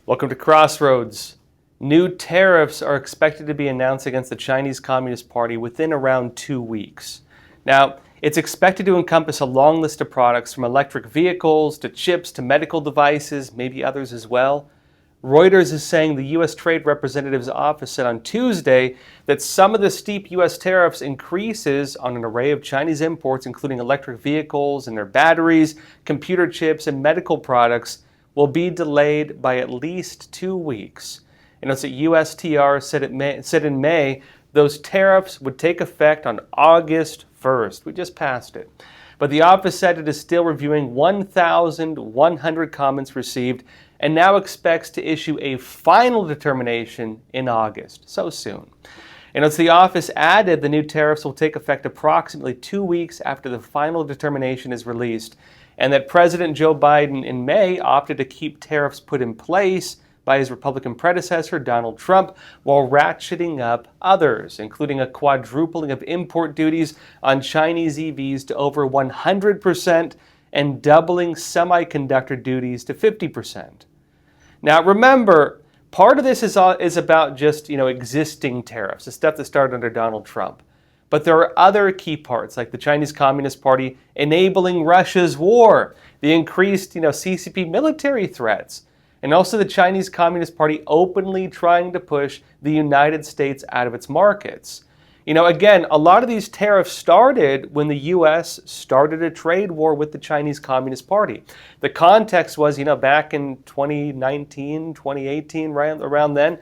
Welcome to Crossroads. New tariffs are expected to be announced against the Chinese Communist Party within around 2 weeks. Now, it's expected to encompass a long list of products from electric vehicles to chips to medical devices, maybe others as well. Reuters is saying the U.S. Trade Representative's office said on Tuesday that some of the steep U.S. tariffs increases on an array of Chinese imports, including electric vehicles and their batteries, computer chips, and medical products, will be delayed by at least 2 weeks. And it's that USTR said in May those tariffs would take effect on August 1st. We just passed it. But the office said it is still reviewing 1,100 comments received and now expects to issue a final determination in August, so soon. And as the office added, the new tariffs will take effect approximately 2 weeks after the final determination is released, and that President Joe Biden in May opted to keep tariffs put in place by his Republican predecessor, Donald Trump, while ratcheting up others, including a quadrupling of import duties on Chinese EVs to over 100% and doubling semiconductor duties to 50%. Now remember, part of this is about just existing tariffs, the stuff that started under Donald Trump. But there are other key parts, like the Chinese Communist Party enabling Russia's war, the increased CCP military threats, and also the Chinese Communist Party openly trying to push the United States out of its markets. Again, a lot of these tariffs started when the U.S. started a trade war with the Chinese Communist Party. The context was, back in 2019, 2018, right around then,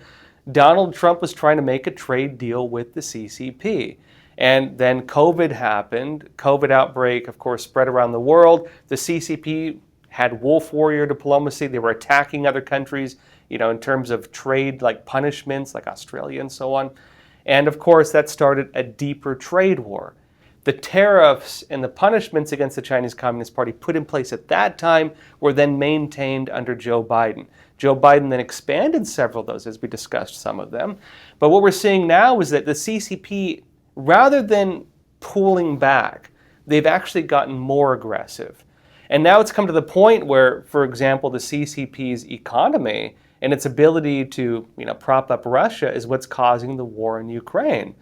Donald Trump was trying to make a trade deal with the CCP. And then COVID happened. COVID outbreak, of course, spread around the world. The CCP had wolf warrior diplomacy. They were attacking other countries, in terms of trade, like punishments, like Australia and so on. And of course, that started a deeper trade war. The tariffs and the punishments against the Chinese Communist Party put in place at that time were then maintained under Joe Biden. Joe Biden then expanded several of those, as we discussed some of them. But what we're seeing now is that the CCP, rather than pulling back, they've actually gotten more aggressive. And now it's come to the point where, for example, the CCP's economy and its ability to prop up Russia is what's causing the war in Ukraine.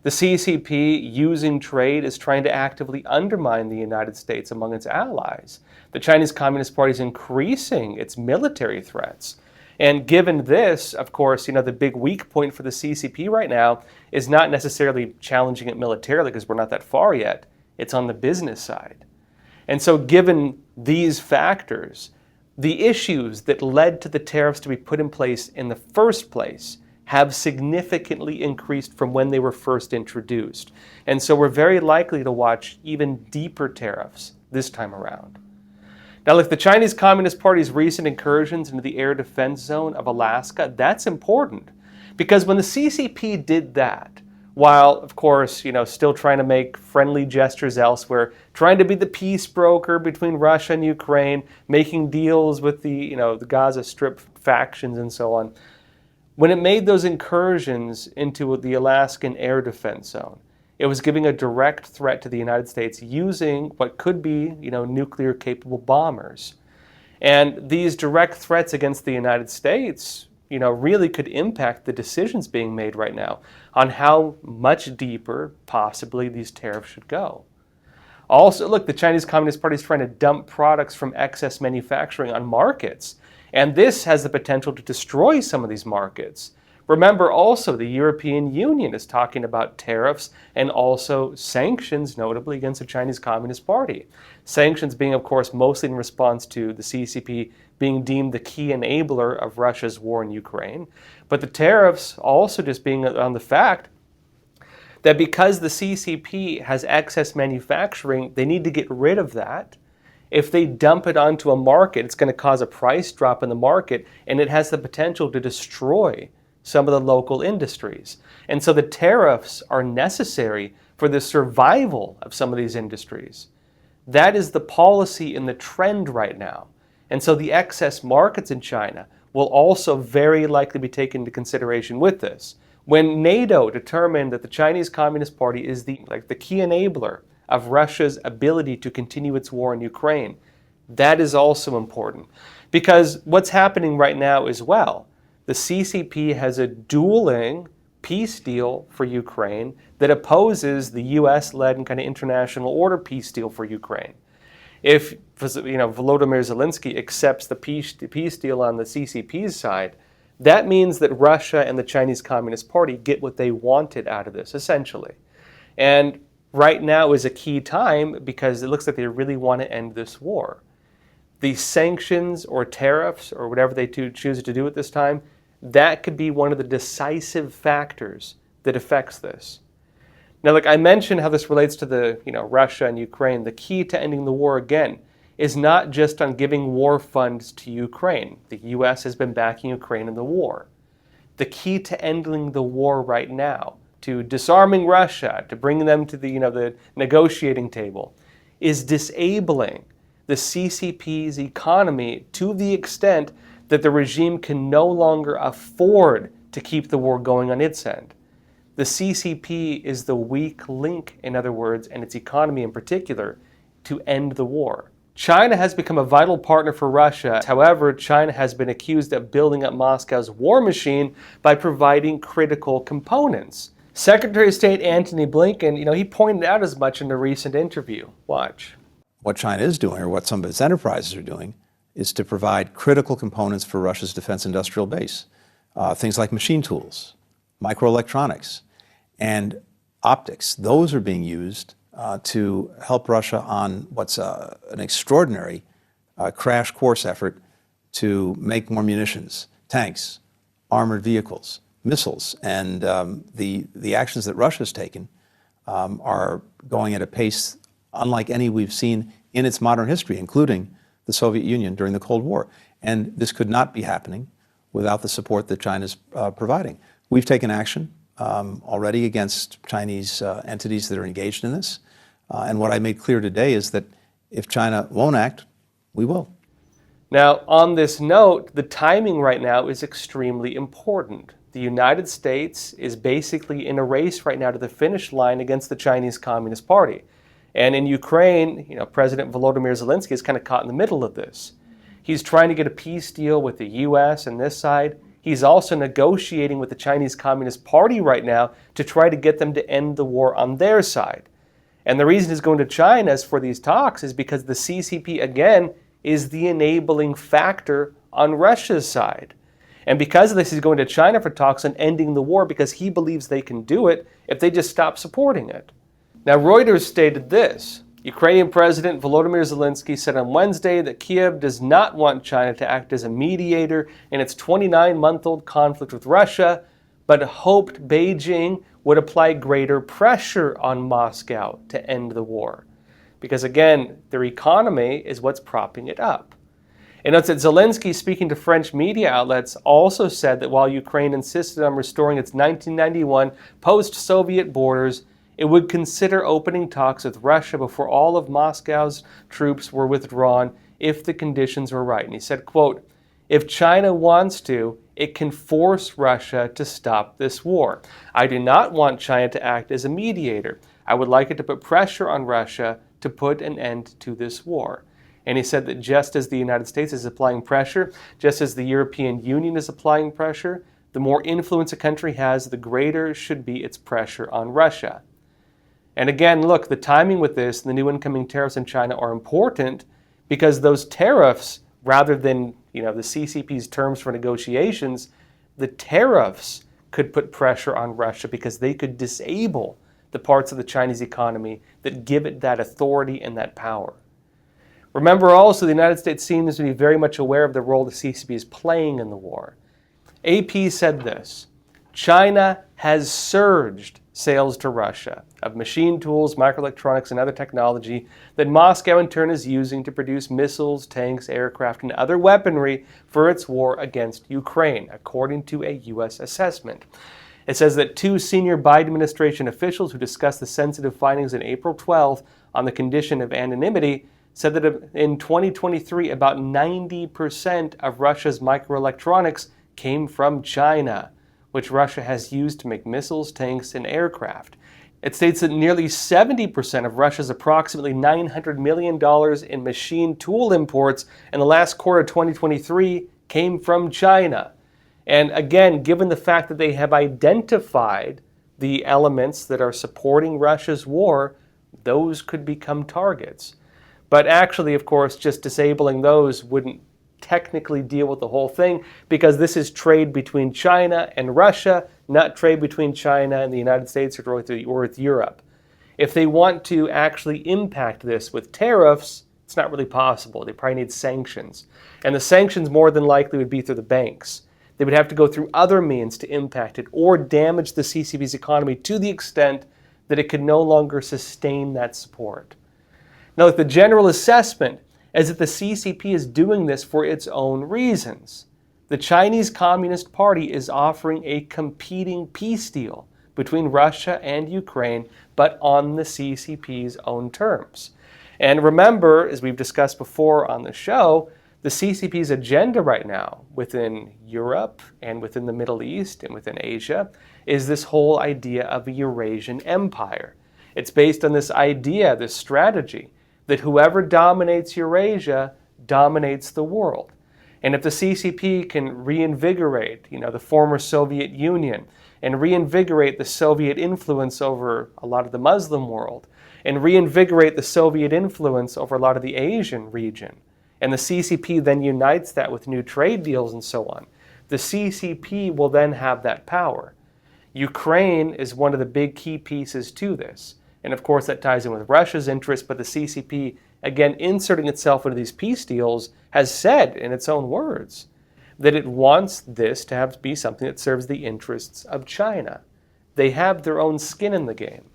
The CCP, using trade, is trying to actively undermine the United States among its allies. The Chinese Communist Party is increasing its military threats. And given this, of course, the big weak point for the CCP right now is not necessarily challenging it militarily, because we're not that far yet. It's on the business side. And so given these factors, the issues that led to the tariffs to be put in place in the first place have significantly increased from when they were first introduced. And so we're very likely to watch even deeper tariffs this time around. Now, look, the Chinese Communist Party's recent incursions into the air defense zone of Alaska, that's important. Because when the CCP did that, while, of course, still trying to make friendly gestures elsewhere, trying to be the peace broker between Russia and Ukraine, making deals with the Gaza Strip factions and so on, when it made those incursions into the Alaskan air defense zone, it was giving a direct threat to the United States using what could be, nuclear-capable bombers. And these direct threats against the United States, really could impact the decisions being made right now on how much deeper, possibly, these tariffs should go. Also, look, the Chinese Communist Party is trying to dump products from excess manufacturing on markets, and this has the potential to destroy some of these markets. Remember also, the European Union is talking about tariffs and also sanctions, notably against the Chinese Communist Party. Sanctions being, of course, mostly in response to the CCP being deemed the key enabler of Russia's war in Ukraine. But the tariffs also just being on the fact that because the CCP has excess manufacturing, they need to get rid of that. If they dump it onto a market, it's going to cause a price drop in the market, and it has the potential to destroy some of the local industries. And so the tariffs are necessary for the survival of some of these industries. That is the policy and the trend right now. And so the excess markets in China will also very likely be taken into consideration with this. When NATO determined that the Chinese Communist Party is the key enabler of Russia's ability to continue its war in Ukraine, that is also important. Because what's happening right now as well, the CCP has a dueling peace deal for Ukraine that opposes the US-led and kind of international order peace deal for Ukraine. If Volodymyr Zelenskyy accepts the peace deal on the CCP's side, that means that Russia and the Chinese Communist Party get what they wanted out of this, essentially. And right now is a key time because it looks like they really want to end this war. The sanctions or tariffs or whatever they choose to do at this time, that could be one of the decisive factors that affects this. Now, like I mentioned how this relates to the Russia and Ukraine, the key to ending the war again is not just on giving war funds to Ukraine. The U.S. has been backing Ukraine in the war. The key to ending the war right now, to disarming Russia, to bringing them to the negotiating table, is disabling the CCP's economy to the extent that the regime can no longer afford to keep the war going on its end. The CCP is the weak link, in other words, and its economy in particular, to end the war. China has become a vital partner for Russia. However, China has been accused of building up Moscow's war machine by providing critical components. Secretary of State Antony Blinken, he pointed out as much in a recent interview. Watch. What China is doing, or what some of its enterprises are doing, is to provide critical components for Russia's defense industrial base. Things like machine tools, microelectronics, and optics. Those are being used to help Russia on what's an extraordinary crash course effort to make more munitions, tanks, armored vehicles, missiles. And the actions that Russia's taken are going at a pace unlike any we've seen in its modern history, including the Soviet Union during the Cold War. And this could not be happening without the support that China's providing. We've taken action already against Chinese entities that are engaged in this. And what I made clear today is that if China won't act, we will. Now, on this note, the timing right now is extremely important. The United States is basically in a race right now to the finish line against the Chinese Communist Party. And in Ukraine, President Volodymyr Zelenskyy is kind of caught in the middle of this. He's trying to get a peace deal with the U.S. and this side. He's also negotiating with the Chinese Communist Party right now to try to get them to end the war on their side. And the reason he's going to China for these talks is because the CCP, again, is the enabling factor on Russia's side. And because of this, he's going to China for talks on ending the war because he believes they can do it if they just stop supporting it. Now, Reuters stated this. Ukrainian President Volodymyr Zelenskyy said on Wednesday that Kiev does not want China to act as a mediator in its 29-month-old conflict with Russia, but hoped Beijing would apply greater pressure on Moscow to end the war. Because again, their economy is what's propping it up. And notes that Zelenskyy, speaking to French media outlets, also said that while Ukraine insisted on restoring its 1991 post-Soviet borders, it would consider opening talks with Russia before all of Moscow's troops were withdrawn if the conditions were right. And he said, quote, "If China wants to, it can force Russia to stop this war. I do not want China to act as a mediator. I would like it to put pressure on Russia to put an end to this war." And he said that just as the United States is applying pressure, just as the European Union is applying pressure, the more influence a country has, the greater should be its pressure on Russia. And again, look, the timing with this and the new incoming tariffs in China are important because those tariffs, rather than the CCP's terms for negotiations, the tariffs could put pressure on Russia because they could disable the parts of the Chinese economy that give it that authority and that power. Remember also, the United States seems to be very much aware of the role the CCP is playing in the war. AP said this: China has surged sales to Russia of machine tools, microelectronics, and other technology that Moscow in turn is using to produce missiles, tanks, aircraft, and other weaponry for its war against Ukraine, according to a U.S. assessment. It says that two senior Biden administration officials who discussed the sensitive findings on April 12th on the condition of anonymity said that in 2023, about 90% of Russia's microelectronics came from China, which Russia has used to make missiles, tanks, and aircraft. It states that nearly 70% of Russia's approximately $900 million in machine tool imports in the last quarter of 2023 came from China. And again, given the fact that they have identified the elements that are supporting Russia's war, those could become targets. But actually, of course, just disabling those wouldn't technically deal with the whole thing, because this is trade between China and Russia, not trade between China and the United States or with Europe. If they want to actually impact this with tariffs, it's not really possible. They probably need sanctions. And the sanctions more than likely would be through the banks. They would have to go through other means to impact it or damage the CCP's economy to the extent that it could no longer sustain that support. Now, the general assessment is that the CCP is doing this for its own reasons. The Chinese Communist Party is offering a competing peace deal between Russia and Ukraine, but on the CCP's own terms. And remember, as we've discussed before on the show, the CCP's agenda right now within Europe and within the Middle East and within Asia is this whole idea of a Eurasian empire. It's based on this idea, this strategy, that whoever dominates Eurasia dominates the world. And if the CCP can reinvigorate, the former Soviet Union, and reinvigorate the Soviet influence over a lot of the Muslim world, and reinvigorate the Soviet influence over a lot of the Asian region, and the CCP then unites that with new trade deals and so on, the CCP will then have that power. Ukraine is one of the big key pieces to this. And of course, that ties in with Russia's interest, but the CCP, again, inserting itself into these peace deals, has said in its own words that it wants this to have to be something that serves the interests of China. They have their own skin in the game.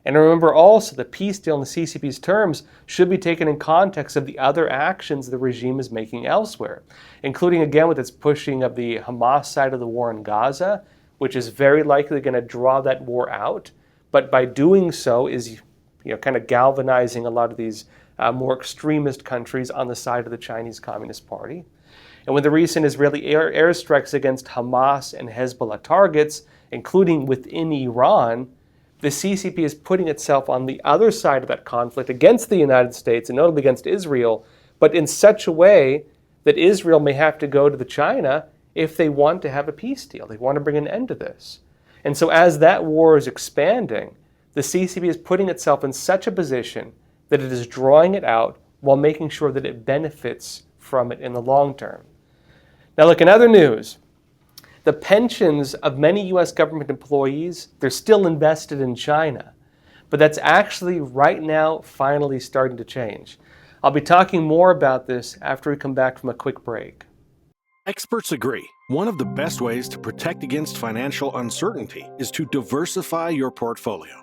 And remember also, the peace deal in the CCP's terms should be taken in context of the other actions the regime is making elsewhere, including, again, with its pushing of the Hamas side of the war in Gaza, which is very likely going to draw that war out. But by doing so is kind of galvanizing a lot of these more extremist countries on the side of the Chinese Communist Party. And with the recent Israeli airstrikes against Hamas and Hezbollah targets, including within Iran, the CCP is putting itself on the other side of that conflict against the United States, and notably against Israel, but in such a way that Israel may have to go to the China if they want to have a peace deal. They want to bring an end to this. And so as that war is expanding, the CCP is putting itself in such a position that it is drawing it out while making sure that it benefits from it in the long term. Now look, in other news, the pensions of many U.S. government employees, they're still invested in China. But that's actually right now finally starting to change. I'll be talking more about this after we come back from a quick break. Experts agree. One of the best ways to protect against financial uncertainty is to diversify your portfolio.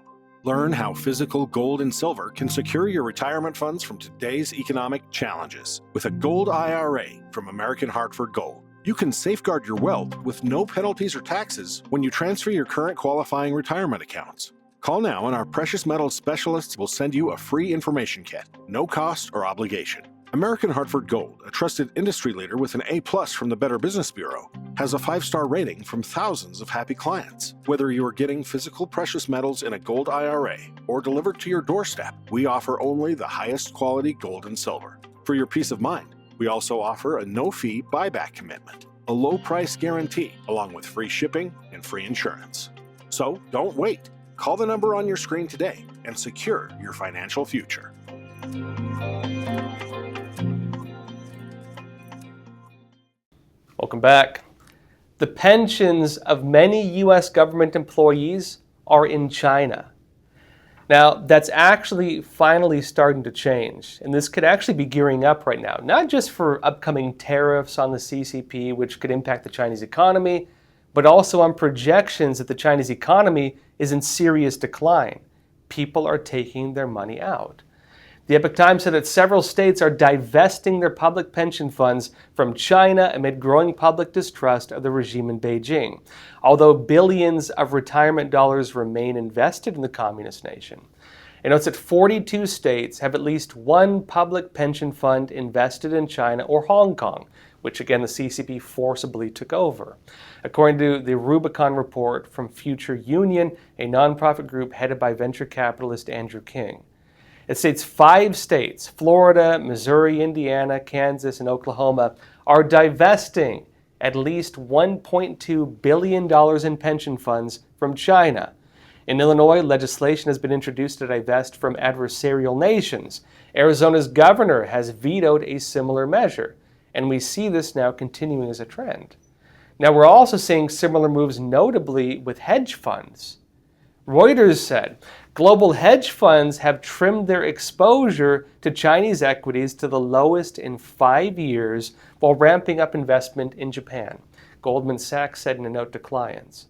Learn how physical gold and silver can secure your retirement funds from today's economic challenges with a gold IRA from American Hartford Gold. You can safeguard your wealth with no penalties or taxes when you transfer your current qualifying retirement accounts. Call now and our precious metals specialists will send you a free information kit, no cost or obligation. American Hartford Gold, a trusted industry leader with an A+ from the Better Business Bureau, has a 5-star rating from thousands of happy clients. Whether you are getting physical precious metals in a gold IRA or delivered to your doorstep, we offer only the highest quality gold and silver. For your peace of mind, we also offer a no-fee buyback commitment, a low-price guarantee, along with free shipping and free insurance. So don't wait. Call the number on your screen today and secure your financial future. Welcome back. The pensions of many U.S. government employees are in China. Now, that's actually finally starting to change, and this could actually be gearing up right now, not just for upcoming tariffs on the CCP, which could impact the Chinese economy, but also on projections that the Chinese economy is in serious decline. People are taking their money out. The Epoch Times said that several states are divesting their public pension funds from China amid growing public distrust of the regime in Beijing, although billions of retirement dollars remain invested in the communist nation. It notes that 42 states have at least one public pension fund invested in China or Hong Kong, which again the CCP forcibly took over. According to the Rubicon report from Future Union, a nonprofit group headed by venture capitalist Andrew King. It states 5 states, Florida, Missouri, Indiana, Kansas, and Oklahoma, are divesting at least $1.2 billion in pension funds from China. In Illinois, legislation has been introduced to divest from adversarial nations. Arizona's governor has vetoed a similar measure, and we see this now continuing as a trend. Now, we're also seeing similar moves, notably with hedge funds. Reuters said global hedge funds have trimmed their exposure to Chinese equities to the lowest in 5 years while ramping up investment in Japan, Goldman Sachs said in a note to clients.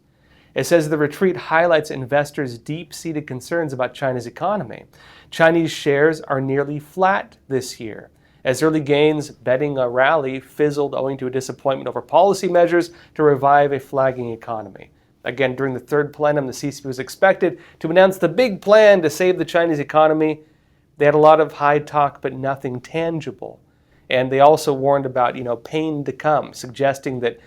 It says the retreat highlights investors' deep-seated concerns about China's economy. Chinese shares are nearly flat this year, as early gains betting a rally fizzled owing to a disappointment over policy measures to revive a flagging economy. Again, during the third plenum, the CCP was expected to announce the big plan to save the Chinese economy. They had a lot of high talk, but nothing tangible. And they also warned about, pain to come, suggesting that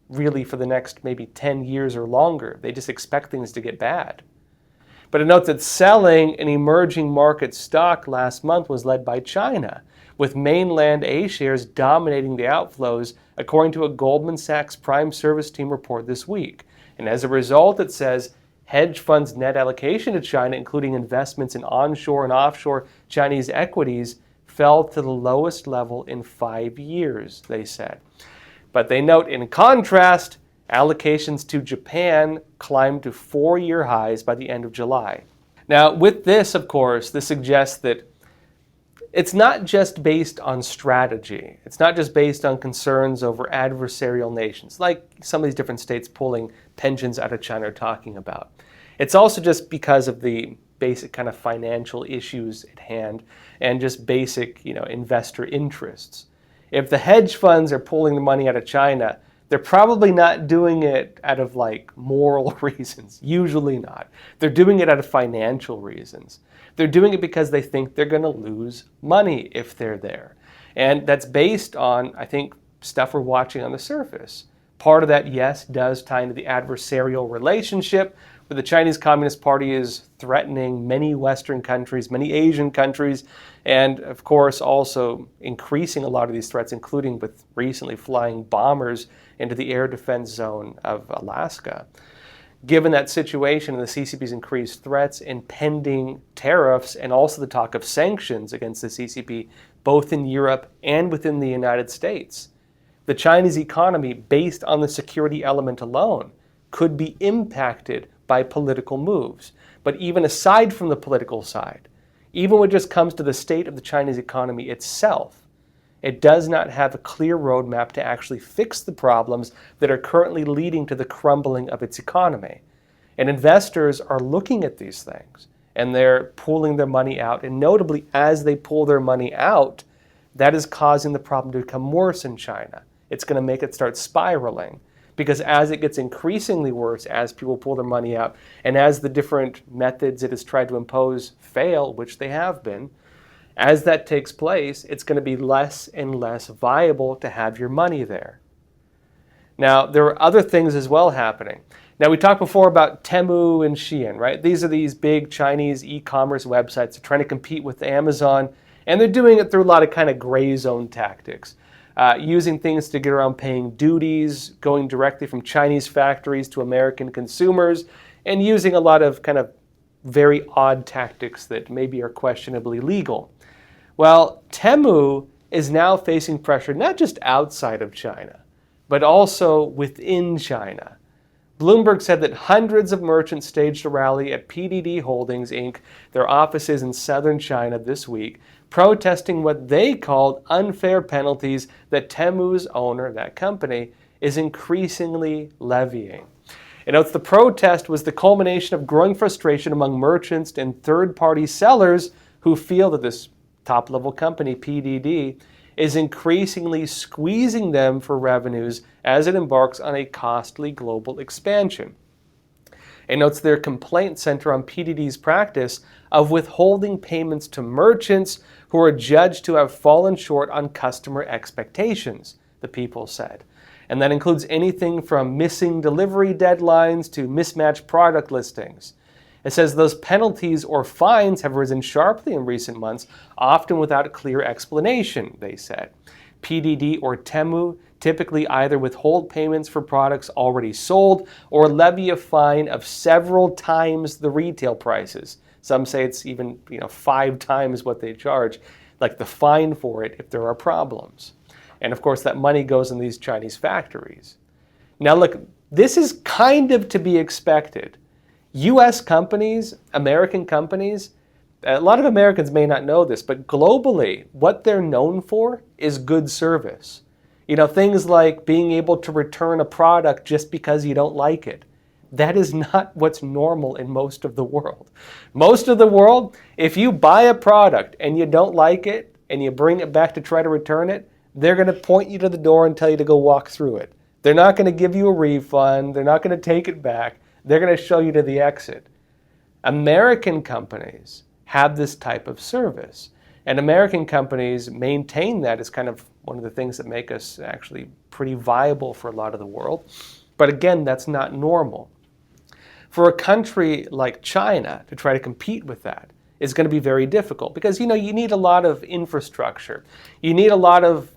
really for the next maybe 10 years or longer, they just expect things to get bad. But it notes that selling an emerging market stock last month was led by China, with mainland A shares dominating the outflows, according to a Goldman Sachs Prime Service Team report this week. And as a result, it says hedge funds' net allocation to China, including investments in onshore and offshore Chinese equities, fell to the lowest level in 5 years, they said. But they note, in contrast, allocations to Japan climbed to 4-year highs by the end of July. Now, with this, of course, this suggests that it's not just based on strategy. It's not just based on concerns over adversarial nations, like some of these different states pulling pensions out of China are talking about. It's also just because of the basic kind of financial issues at hand and just basic, investor interests. If the hedge funds are pulling the money out of China, they're probably not doing it out of moral reasons. Usually not. They're doing it out of financial reasons. They're doing it because they think they're going to lose money if they're there. And that's based on, I think, stuff we're watching on the surface. Part of that, yes, does tie into the adversarial relationship, where the Chinese Communist Party is threatening many Western countries, many Asian countries, and of course also increasing a lot of these threats, including with recently flying bombers into the air defense zone of Alaska. Given that situation and the CCP's increased threats, impending tariffs, and also the talk of sanctions against the CCP, both in Europe and within the United States, the Chinese economy, based on the security element alone, could be impacted by political moves. But even aside from the political side, even when it just comes to the state of the Chinese economy itself, it does not have a clear roadmap to actually fix the problems that are currently leading to the crumbling of its economy. And investors are looking at these things, and they're pulling their money out. And notably, as they pull their money out, that is causing the problem to become worse in China. It's going to make it start spiraling. Because as it gets increasingly worse, as people pull their money out, and as the different methods it has tried to impose fail, which they have been, as that takes place, it's going to be less and less viable to have your money there. Now, there are other things as well happening. Now, we talked before about Temu and Shein, right? These are these big Chinese e-commerce websites that are trying to compete with Amazon, and they're doing it through a lot of kind of gray zone tactics. Using things to get around paying duties, going directly from Chinese factories to American consumers, and using a lot of kind of very odd tactics that maybe are questionably legal. Well, Temu is now facing pressure not just outside of China, but also within China. Bloomberg said that hundreds of merchants staged a rally at PDD Holdings, Inc., their offices in southern China this week, protesting what they called unfair penalties that Temu's owner, that company, is increasingly levying. It notes the protest was the culmination of growing frustration among merchants and third-party sellers who feel that this top-level company, PDD, is increasingly squeezing them for revenues as it embarks on a costly global expansion. It notes their complaints center on PDD's practice of withholding payments to merchants who are judged to have fallen short on customer expectations. the people said. And that includes anything from missing delivery deadlines to mismatched product listings. It says those penalties or fines have risen sharply in recent months, often without a clear explanation, they said. PDD or Temu typically either withhold payments for products already sold or levy a fine of several times the retail prices. Some say it's even 5 times what they charge, like the fine for it if there are problems. And of course, that money goes in these Chinese factories. Now look, this is kind of to be expected. US companies, American companies, a lot of Americans may not know this, but globally, what they're known for is good service. Things like being able to return a product just because you don't like it. That is not what's normal in most of the world. Most of the world, if you buy a product and you don't like it and you bring it back to try to return it, they're going to point you to the door and tell you to go walk through it. They're not going to give you a refund. They're not going to take it back. They're going to show you to the exit. American companies have this type of service. And American companies maintain that as kind of one of the things that make us actually pretty viable for a lot of the world. But again, that's not normal. For a country like China to try to compete with that is going to be very difficult because, you need a lot of infrastructure. You need a lot of,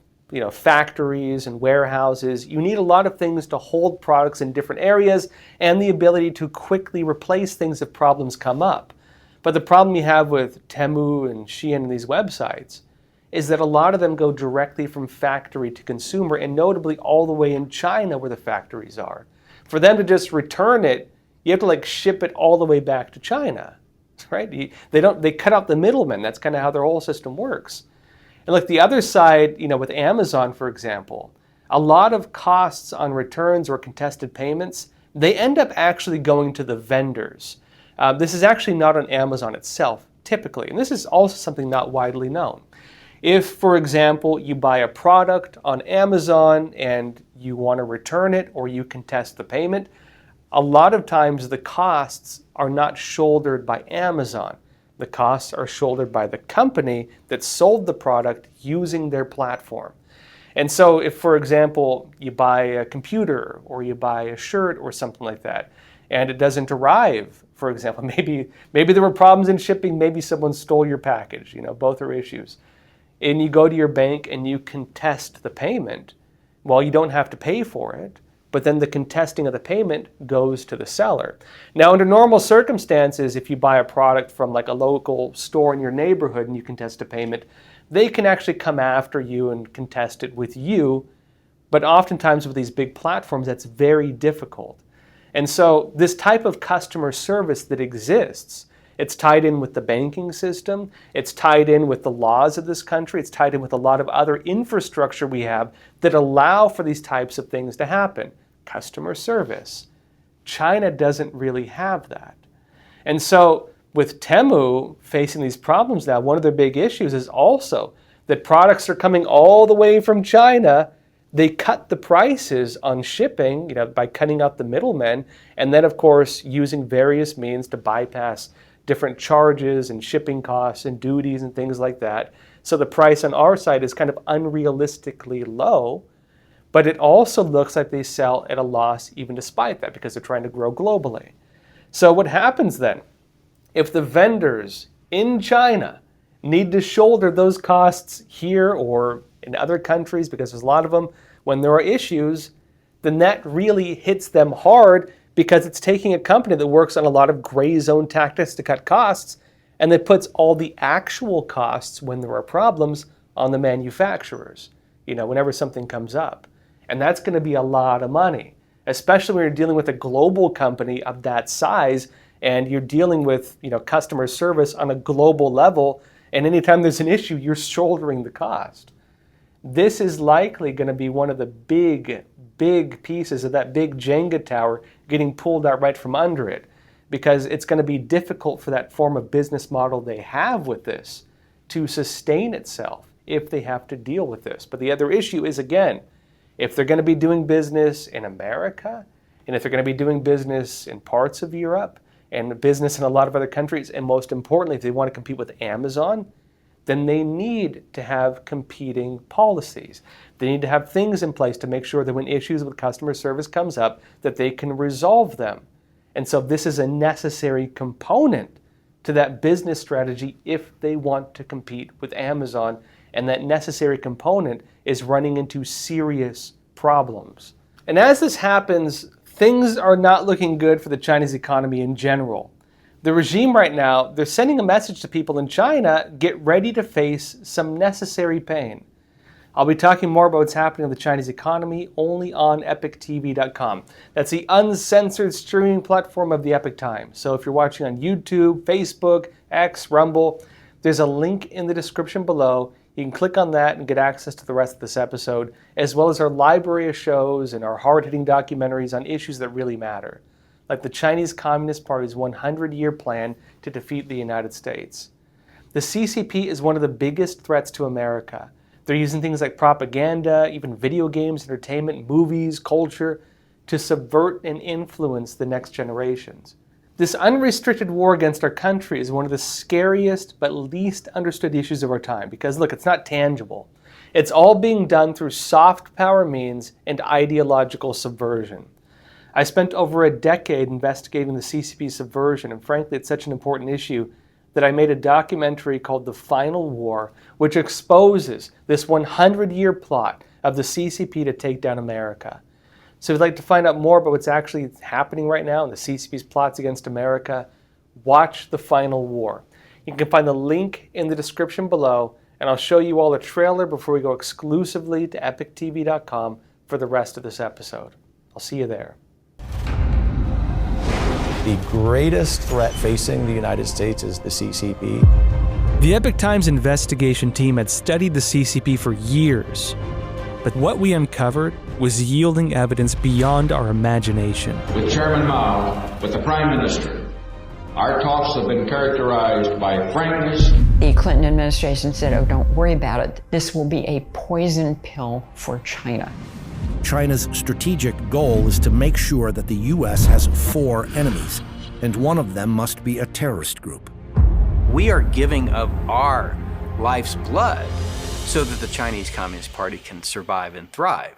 factories and warehouses. You need a lot of things to hold products in different areas and the ability to quickly replace things if problems come up. But the problem you have with Temu and Shein and these websites is that a lot of them go directly from factory to consumer, and notably all the way in China where the factories are. For them to just return it, you have to ship it all the way back to China, right? They cut out the middlemen. That's kind of how their whole system works. And the other side, with Amazon, for example, a lot of costs on returns or contested payments, they end up actually going to the vendors. This is actually not on Amazon itself, typically, and this is also something not widely known. If, for example, you buy a product on Amazon and you want to return it or you contest the payment, a lot of times the costs are not shouldered by Amazon. The costs are shouldered by the company that sold the product using their platform. And so if, for example, you buy a computer or you buy a shirt or something like that, and it doesn't arrive, for example, maybe there were problems in shipping, maybe someone stole your package, both are issues. And you go to your bank and you contest the payment, well, you don't have to pay for it, but then the contesting of the payment goes to the seller. Now, under normal circumstances, if you buy a product from a local store in your neighborhood and you contest a payment, they can actually come after you and contest it with you. But oftentimes with these big platforms, that's very difficult. And so this type of customer service that exists, it's tied in with the banking system, it's tied in with the laws of this country, it's tied in with a lot of other infrastructure we have that allow for these types of things to happen. Customer service. China doesn't really have that. And so with Temu facing these problems now, one of their big issues is also that products are coming all the way from China. They cut the prices on shipping, by cutting out the middlemen, and then of course using various means to bypass different charges and shipping costs and duties and things like that. So the price on our side is kind of unrealistically low, but it also looks like they sell at a loss even despite that because they're trying to grow globally. So what happens then? If the vendors in China need to shoulder those costs here or in other countries, because there's a lot of them, when there are issues, then that really hits them hard because it's taking a company that works on a lot of gray zone tactics to cut costs and that puts all the actual costs when there are problems on the manufacturers, whenever something comes up. And that's going to be a lot of money, especially when you're dealing with a global company of that size and you're dealing with, customer service on a global level. And anytime there's an issue, you're shouldering the cost. This is likely going to be one of the big pieces of that big Jenga tower getting pulled out right from under it, because it's going to be difficult for that form of business model they have with this to sustain itself if they have to deal with this. But the other issue is, again, if they're going to be doing business in America, and if they're going to be doing business in parts of Europe, and business in a lot of other countries, and most importantly, if they want to compete with Amazon, then they need to have competing policies. They need to have things in place to make sure that when issues with customer service comes up, that they can resolve them. And so this is a necessary component to that business strategy if they want to compete with Amazon. And that necessary component is running into serious problems. And as this happens, things are not looking good for the Chinese economy in general. The regime right now, they're sending a message to people in China, get ready to face some necessary pain. I'll be talking more about what's happening in the Chinese economy only on EpochTV.com. That's the uncensored streaming platform of the Epoch Times. So if you're watching on YouTube, Facebook, X, Rumble, there's a link in the description below. You can click on that and get access to the rest of this episode, as well as our library of shows and our hard-hitting documentaries on issues that really matter, like the Chinese Communist Party's 100-year plan to defeat the United States. The CCP is one of the biggest threats to America. They're using things like propaganda, even video games, entertainment, movies, culture, to subvert and influence the next generations. This unrestricted war against our country is one of the scariest but least understood issues of our time because, look, it's not tangible. It's all being done through soft power means and ideological subversion. I spent over a decade investigating the CCP subversion, and frankly, it's such an important issue that I made a documentary called The Final War, which exposes this 100-year plot of the CCP to take down America. So if you'd like to find out more about what's actually happening right now in the CCP's plots against America, watch The Final War. You can find the link in the description below, and I'll show you all a trailer before we go exclusively to EpochTV.com for the rest of this episode. I'll see you there. The greatest threat facing the United States is the CCP. The Epoch Times investigation team had studied the CCP for years, but what we uncovered was yielding evidence beyond our imagination. With Chairman Mao, with the Prime Minister, our talks have been characterized by frankness. The Clinton administration said, oh, don't worry about it. This will be a poison pill for China. China's strategic goal is to make sure that the U.S. has 4 enemies, and one of them must be a terrorist group. We are giving of our life's blood so that the Chinese Communist Party can survive and thrive.